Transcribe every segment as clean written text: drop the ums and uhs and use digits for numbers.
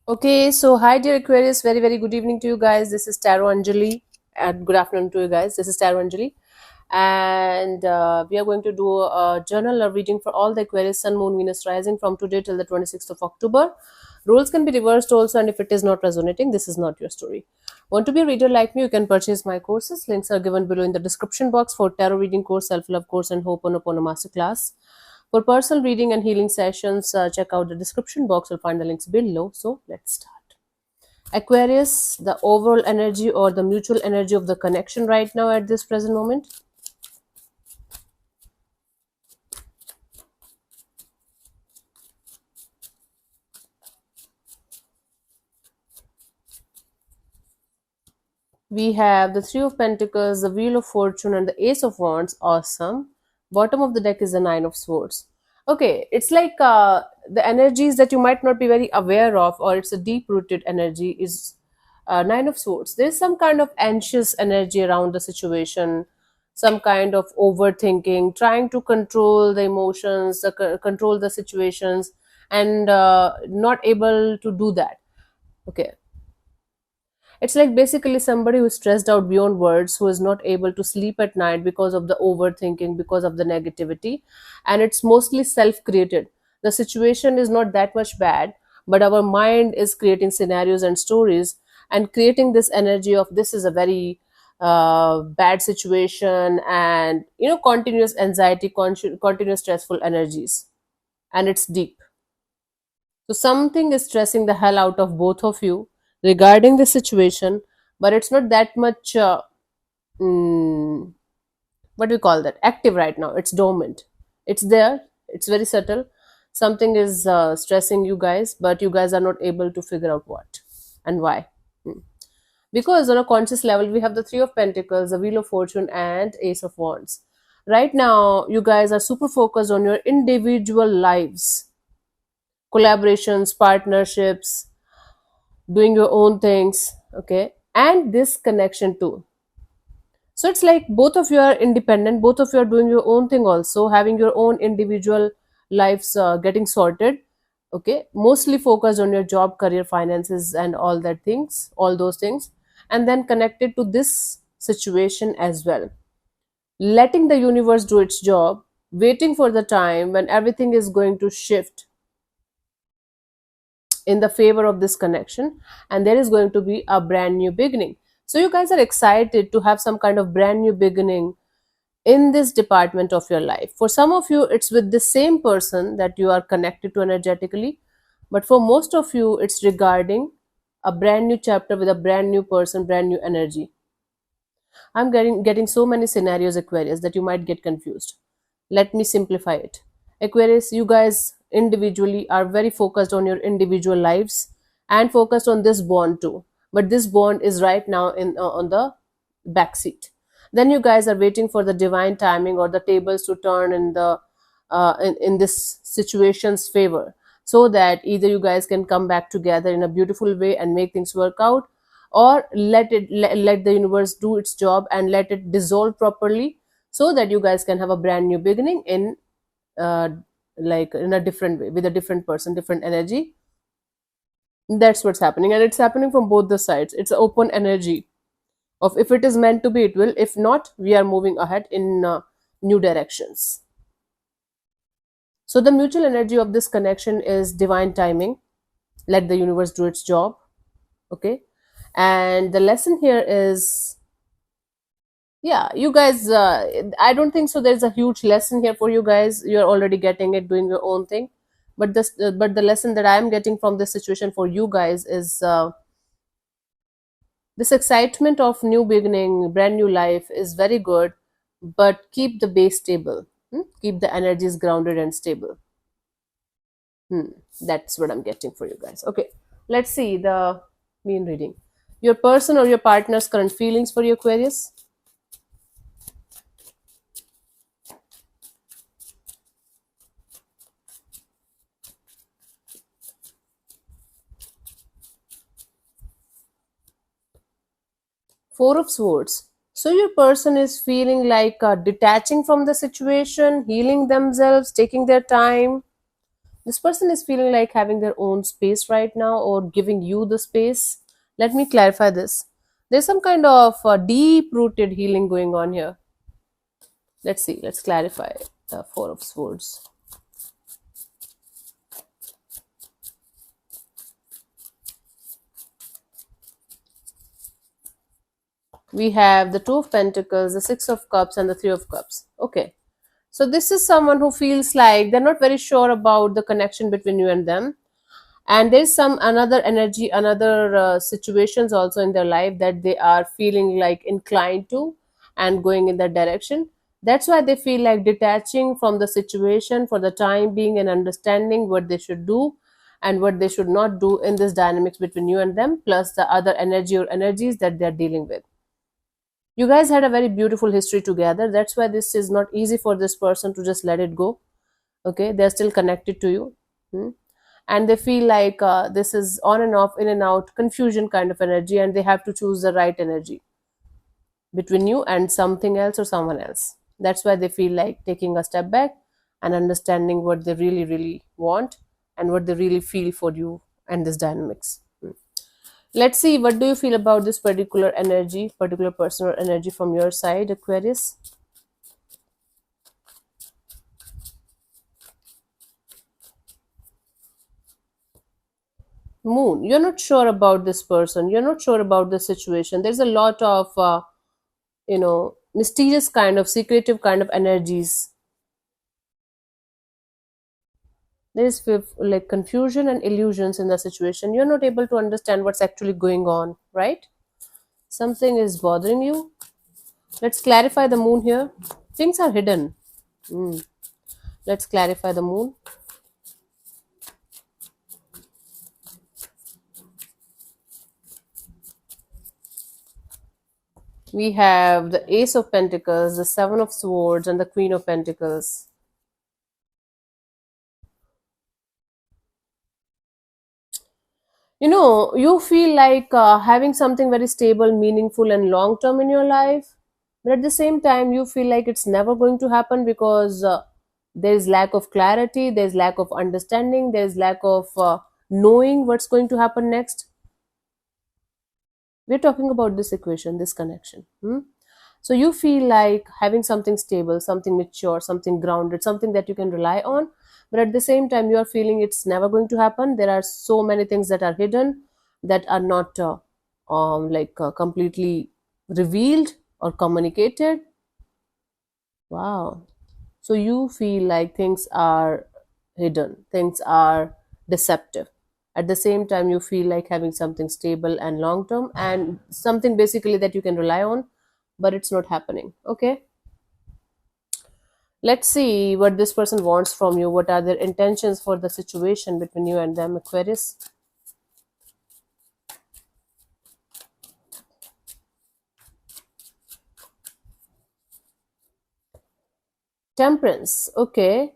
Okay, so hi dear Aquarius, very very good evening to you guys. This is Tarot Anjali, and good afternoon to you guys. This is Tarot Anjali, and we are going to do a journal or reading for all the Aquarius, Sun, Moon, Venus, Rising from today till the 26th of October. Rules can be reversed also, and if it is not resonating, this is not your story. Want to be a reader like me? You can purchase my courses. Links are given below in the description box for tarot reading course, self love course, and Ho'oponopono masterclass. For personal reading and healing sessions, check out the description box. You'll find the links below. So let's start. Aquarius, the overall energy or the mutual energy of the connection right now at this present moment. We have the Three of Pentacles, the Wheel of Fortune, and the Ace of Wands. Awesome. Bottom of the deck is the Nine of Swords. Okay, it's like the energies that you might not be very aware of, or it's a deep rooted energy, is Nine of Swords. There's some kind of anxious energy around the situation, some kind of overthinking, trying to control the emotions, control the situations, and not able to do that. Okay, it's like basically somebody who's stressed out beyond words, who is not able to sleep at night because of the overthinking, because of the negativity. And it's mostly self created. The situation is not that much bad, but our mind is creating scenarios and stories and creating this energy of this is a very bad situation, and continuous anxiety, continuous stressful energies, and it's deep. So something is stressing the hell out of both of you regarding the situation, but it's not that much, mm, what do we call that? Active right now. It's dormant. It's there. It's very subtle. Something is stressing you guys, but you guys are not able to figure out what and why. Hmm. Because on a conscious level, we have the Three of Pentacles, the Wheel of Fortune, and Ace of Wands. Right now, you guys are super focused on your individual lives, collaborations, partnerships, doing your own things, okay, and this connection too. So it's like both of you are independent, both of you are doing your own thing, also having your own individual lives getting sorted, okay, mostly focused on your job, career, finances, and all that things, all those things, and then connected to this situation as well, letting the universe do its job, waiting for the time when everything is going to shift in the favor of this connection, and there is going to be a brand new beginning. So you guys are excited to have some kind of brand new beginning in this department of your life. For some of you, it's with the same person that you are connected to energetically, but for most of you, it's regarding a brand new chapter with a brand new person, brand new energy. I'm getting so many scenarios, Aquarius, that you might get confused. Let me simplify it. Aquarius, you guys individually are very focused on your individual lives and focused on this bond too. But this bond is right now in on the back seat. Then you guys are waiting for the divine timing or the tables to turn in the in this situation's favor, so that either you guys can come back together in a beautiful way and make things work out, or let the universe do its job and let it dissolve properly, so that you guys can have a brand new beginning in uh, like in a different way, with a different person, different energy. That's what's happening, and it's happening from both the sides. It's an open energy of if it is meant to be, it will. If not, we are moving ahead in new directions. So the mutual energy of this connection is divine timing. Let the universe do its job, okay. And the lesson here is, yeah, you guys, I don't think so there's a huge lesson here for you guys. You're already getting it, doing your own thing. But the lesson that I'm getting from this situation for you guys is this excitement of new beginning, brand new life is very good, but keep the base stable. Keep the energies grounded and stable. Hmm. That's what I'm getting for you guys. Okay, let's see the main reading. Your person or your partner's current feelings for your Aquarius. Four of Swords. So your person is feeling like detaching from the situation, healing themselves, taking their time. This person is feeling like having their own space right now or giving you the space. Let me clarify this. There's some kind of deep rooted healing going on here. Let's see, let's clarify the Four of Swords. We have the Two of Pentacles, the Six of Cups, and the Three of Cups. Okay. So this is someone who feels like they're not very sure about the connection between you and them. And there's some another energy, another situations also in their life that they are feeling like inclined to and going in that direction. That's why they feel like detaching from the situation for the time being and understanding what they should do and what they should not do in this dynamics between you and them, plus the other energy or energies that they're dealing with. You guys had a very beautiful history together. That's why this is not easy for this person to just let it go. Okay, they're still connected to you. Hmm? And they feel like this is on and off, in and out, confusion kind of energy, and they have to choose the right energy between you and something else or someone else. That's why they feel like taking a step back and understanding what they really, really want and what they really feel for you and this dynamics. Let's see, what do you feel about this particular energy, particular personal energy from your side, Aquarius? Moon, you're not sure about this person, you're not sure about the situation. There's a lot of mysterious kind of secretive kind of energies. There is like confusion and illusions in the situation. You're not able to understand what's actually going on, right? Something is bothering you. Let's clarify the moon here. Things are hidden. Hmm. Let's clarify the moon. We have the Ace of Pentacles, the Seven of Swords, and the Queen of Pentacles. You feel like having something very stable, meaningful, and long term in your life, but at the same time you feel like it's never going to happen because there is lack of clarity, there's lack of understanding, there's lack of knowing what's going to happen next. We're talking about this equation, this connection. So you feel like having something stable, something mature, something grounded, something that you can rely on, but at the same time you are feeling it's never going to happen. There are so many things that are hidden, that are not completely revealed or communicated. Wow. So you feel like things are hidden, things are deceptive. At the same time, you feel like having something stable and long term and something basically that you can rely on, but it's not happening. Okay. Let's see what this person wants from you. What are their intentions for the situation between you and them, Aquarius? Temperance. Okay.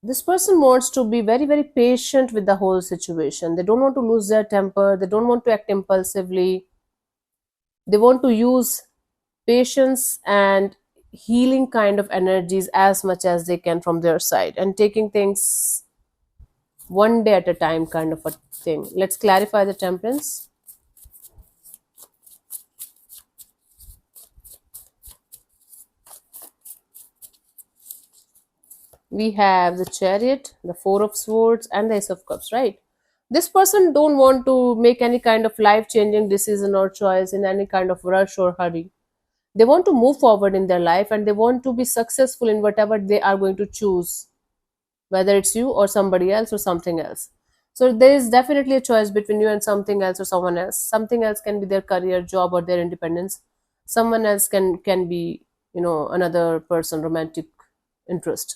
This person wants to be very, very patient with the whole situation. They don't want to lose their temper. They don't want to act impulsively. They want to use patience and healing kind of energies as much as they can from their side and taking things one day at a time kind of a thing. Let's clarify the temperance. We have the Chariot, the Four of Swords, and the Ace of Cups, right? This person don't want to make any kind of life changing decision or choice in any kind of rush or hurry. They want to move forward in their life and they want to be successful in whatever they are going to choose, whether it's you or somebody else or something else. So there is definitely a choice between you and something else or someone else. Something else can be their career, job, or their independence. Someone else can be, another person, romantic interest.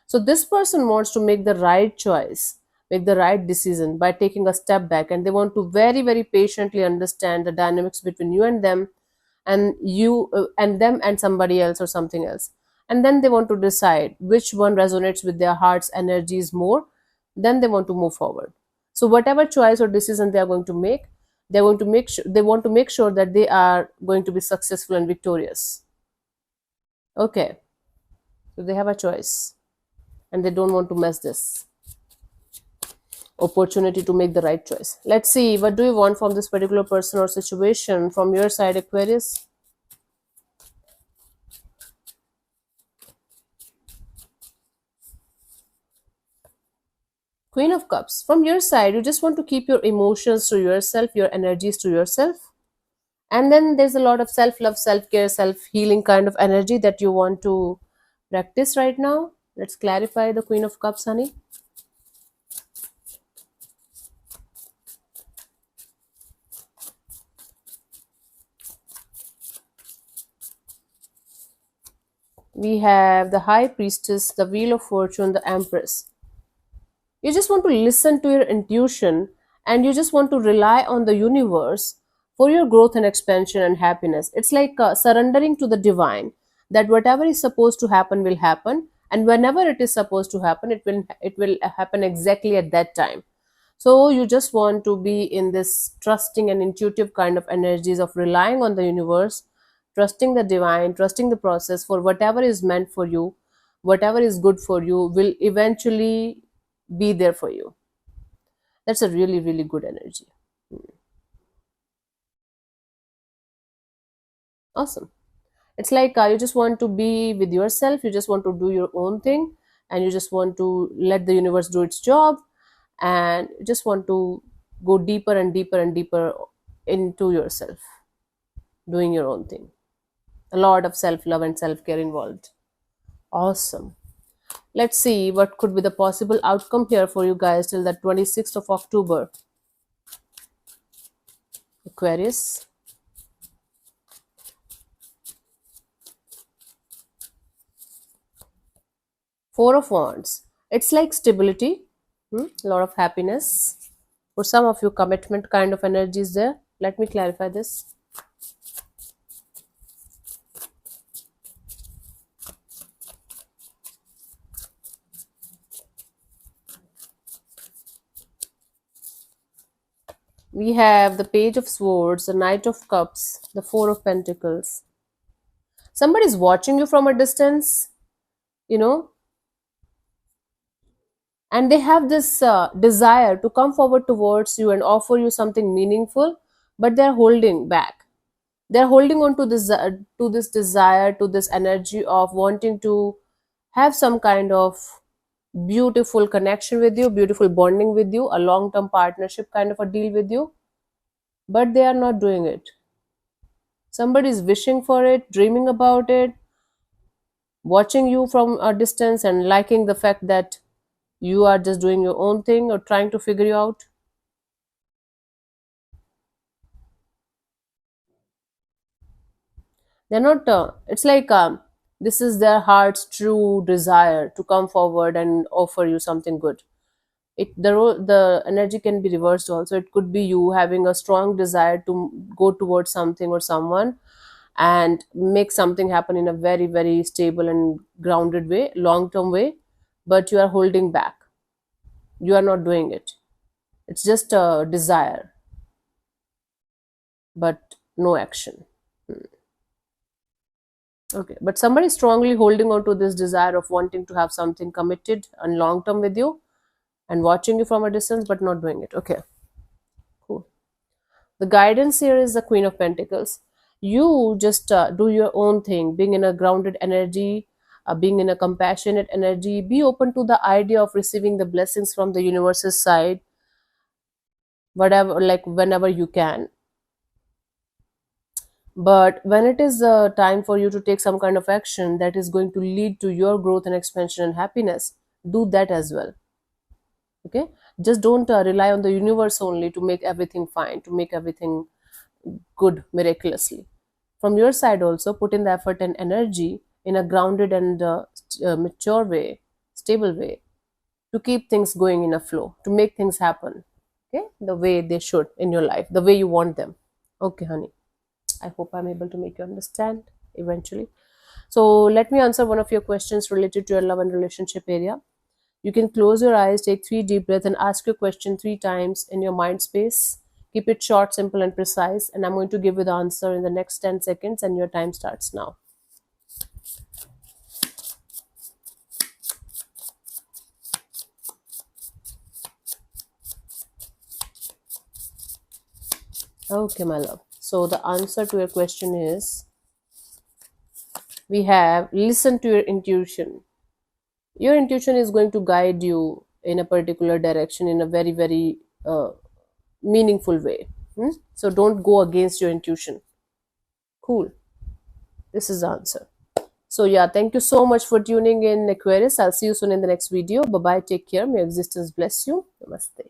So this person wants to make the right choice, make the right decision by taking a step back, and they want to very, very patiently understand the dynamics between you and you and them and somebody else or something else. And then they want to decide which one resonates with their heart's energies more. Then they want to move forward. So whatever choice or decision they are going to make, they want to make sure that they are going to be successful and victorious. Okay, so they have a choice and they don't want to mess this. opportunity to make the right choice. Let's see, what do you want from this particular person or situation from your side, Aquarius? Queen of Cups. From your side, you just want to keep your emotions to yourself, your energies to yourself. And then there's a lot of self love, self care, self healing kind of energy that you want to practice right now. Let's clarify the Queen of Cups, honey. We have the High Priestess, the Wheel of Fortune, the Empress. You just want to listen to your intuition, and you just want to rely on the universe for your growth and expansion and happiness. It's like surrendering to the divine, that whatever is supposed to happen will happen, and whenever it is supposed to happen, it will happen exactly at that time. So you just want to be in this trusting and intuitive kind of energies of relying on the universe, trusting the divine, trusting the process for whatever is meant for you, whatever is good for you will eventually be there for you. That's a really, really good energy. Awesome. It's like you just want to be with yourself, you just want to do your own thing, and you just want to let the universe do its job, and you just want to go deeper and deeper and deeper into yourself, doing your own thing. A lot of self love and self care involved. Awesome. Let's see what could be the possible outcome here for you guys till the 26th of October. Aquarius. Four of Wands. It's like stability, a lot of happiness. For some of you, commitment kind of energy is there. Let me clarify this. We have the Page of Swords, the Knight of Cups, the Four of Pentacles. Somebody's watching you from a distance, you know, and they have this desire to come forward towards you and offer you something meaningful, but they're holding back. They're holding on to this desire, to this energy of wanting to have some kind of beautiful connection with you, beautiful bonding with you, a long term partnership kind of a deal with you, but they are not doing it. Somebody is wishing for it, dreaming about it, watching you from a distance and liking the fact that you are just doing your own thing or trying to figure you out. They're not, it's like this is their heart's true desire to come forward and offer you something good. The energy can be reversed also. It could be you having a strong desire to go towards something or someone and make something happen in a very, very stable and grounded way, long term way, but you are holding back. You are not doing it. It's just a desire, but no action. Okay, but somebody is strongly holding on to this desire of wanting to have something committed and long term with you and watching you from a distance, but not doing it. Okay, cool. The guidance here is the Queen of Pentacles. You just do your own thing, being in a grounded energy, being in a compassionate energy. Be open to the idea of receiving the blessings from the universe's side, whatever, like whenever you can. But when it is time for you to take some kind of action that is going to lead to your growth and expansion and happiness, do that as well. Okay, just don't rely on the universe only to make everything fine, to make everything good miraculously. From your side also, put in the effort and energy in a grounded and mature way, stable way, to keep things going in a flow, to make things happen, okay, the way they should in your life, the way you want them. Okay, honey, I hope I'm able to make you understand eventually. So let me answer one of your questions related to your love and relationship area. You can close your eyes, take 3 deep breaths, and ask your question 3 times in your mind space. Keep it short, simple, and precise. And I'm going to give you the answer in the next 10 seconds, and your time starts now. Okay, my love. So the answer to your question is, we have listen to your intuition. Your intuition is going to guide you in a particular direction in a very, very meaningful way. So don't go against your intuition. Cool. This is the answer. So yeah, thank you so much for tuning in, Aquarius. I'll see you soon in the next video. Bye bye. Take care. May existence bless you. Namaste.